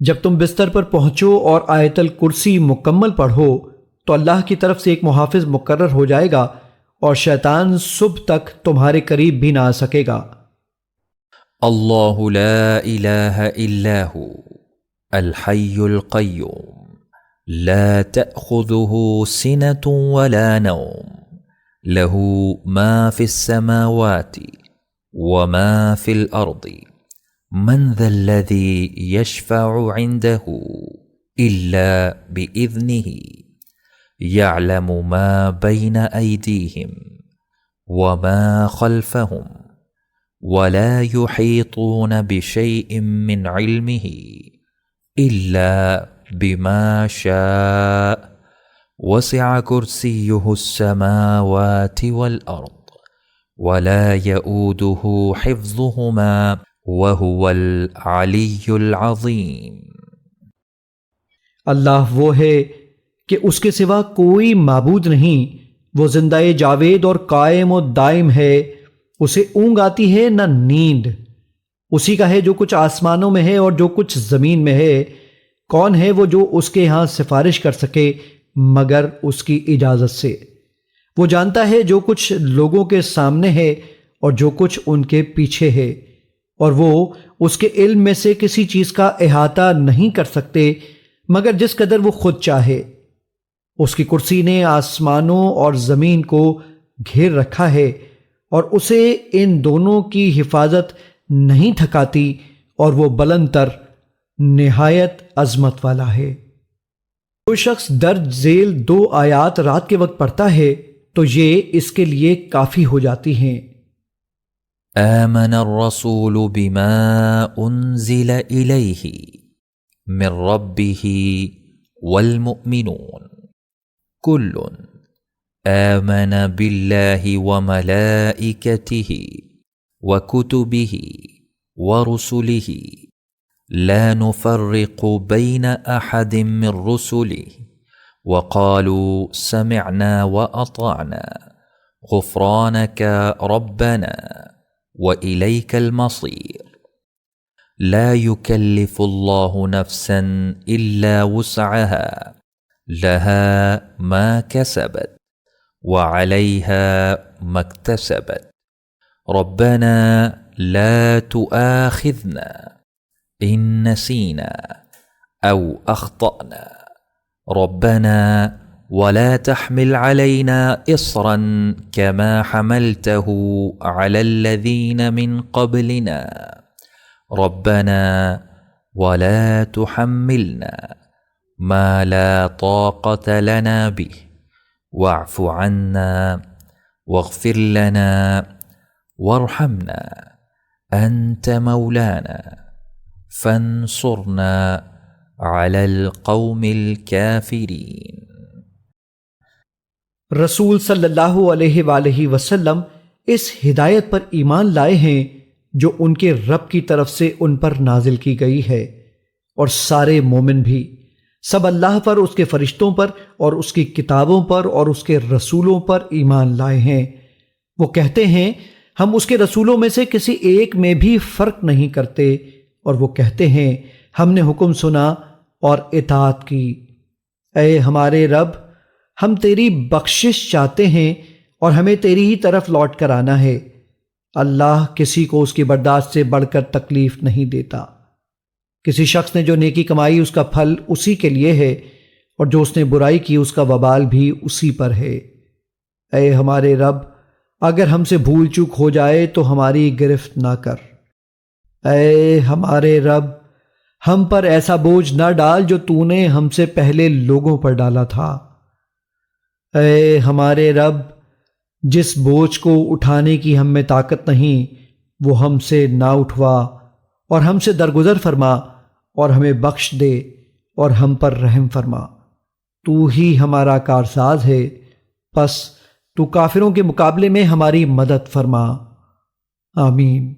جب تم بستر پر پہنچو اور آیت الکرسی مکمل پڑھو تو اللہ کی طرف سے ایک محافظ مقرر ہو جائے گا اور شیطان صبح تک تمہارے قریب بھی نہ آ سکے گا۔ اللہ لا الہ الا ہو الحی القیوم لا تأخذه سنة ولا نوم له ما في السماوات وما في الأرض من ذا الذي يشفع عنده إلا بإذنه يعلم ما بين أيديهم وما خلفهم ولا يحيطون بشيء من علمه إلا بما شاء وسع كرسيه السماوات والأرض ولا يؤوده حفظهما وهو العلی العظیم۔ اللہ وہ ہے کہ اس کے سوا کوئی معبود نہیں، وہ زندہ جاوید اور قائم و دائم ہے، اسے اونگ آتی ہے نہ نیند، اسی کا ہے جو کچھ آسمانوں میں ہے اور جو کچھ زمین میں ہے۔ کون ہے وہ جو اس کے ہاں سفارش کر سکے مگر اس کی اجازت سے؟ وہ جانتا ہے جو کچھ لوگوں کے سامنے ہے اور جو کچھ ان کے پیچھے ہے، اور وہ اس کے علم میں سے کسی چیز کا احاطہ نہیں کر سکتے مگر جس قدر وہ خود چاہے۔ اس کی کرسی نے آسمانوں اور زمین کو گھیر رکھا ہے اور اسے ان دونوں کی حفاظت نہیں تھکاتی، اور وہ بلند تر نہایت عظمت والا ہے۔ جو شخص درج ذیل 2 آیات رات کے وقت پڑھتا ہے تو یہ اس کے لیے کافی ہو جاتی ہیں۔ آمن الرسول بما انزل الیہ من ربہ والمؤمنون کل آمن باللہ وملائکتہ وکتبہ ورسلہ لا نفرق بین احد من رسلہ وقالوا سمعنا وأطعنا غفرانک ربنا وإليك المصير لا يكلف الله نفسا إلا وسعها لها ما كسبت وعليها ما اكتسبت ربنا لا تؤاخذنا إن نسينا أو أخطأنا ربنا ولا تحمل علينا إصرا كما حملته على الذين من قبلنا ربنا ولا تحملنا ما لا طاقة لنا به واعف عنا واغفر لنا وارحمنا أنت مولانا فانصرنا على القوم الكافرين۔ رسول صلی اللہ علیہ وآلہ وسلم اس ہدایت پر ایمان لائے ہیں جو ان کے رب کی طرف سے ان پر نازل کی گئی ہے، اور سارے مومن بھی سب اللہ پر، اس کے فرشتوں پر اور اس کی کتابوں پر اور اس کے رسولوں پر ایمان لائے ہیں۔ وہ کہتے ہیں ہم اس کے رسولوں میں سے کسی ایک میں بھی فرق نہیں کرتے، اور وہ کہتے ہیں ہم نے حکم سنا اور اطاعت کی۔ اے ہمارے رب، ہم تیری بخشش چاہتے ہیں اور ہمیں تیری ہی طرف لوٹ کر آنا ہے۔ اللہ کسی کو اس کی برداشت سے بڑھ کر تکلیف نہیں دیتا۔ کسی شخص نے جو نیکی کمائی اس کا پھل اسی کے لیے ہے، اور جو اس نے برائی کی اس کا وبال بھی اسی پر ہے۔ اے ہمارے رب، اگر ہم سے بھول چوک ہو جائے تو ہماری گرفت نہ کر۔ اے ہمارے رب، ہم پر ایسا بوجھ نہ ڈال جو تو نے ہم سے پہلے لوگوں پر ڈالا تھا۔ اے ہمارے رب، جس بوجھ کو اٹھانے کی ہم میں طاقت نہیں وہ ہم سے نہ اٹھوا، اور ہم سے درگزر فرما اور ہمیں بخش دے اور ہم پر رحم فرما۔ تو ہی ہمارا کارساز ہے، پس تو کافروں کے مقابلے میں ہماری مدد فرما۔ آمین۔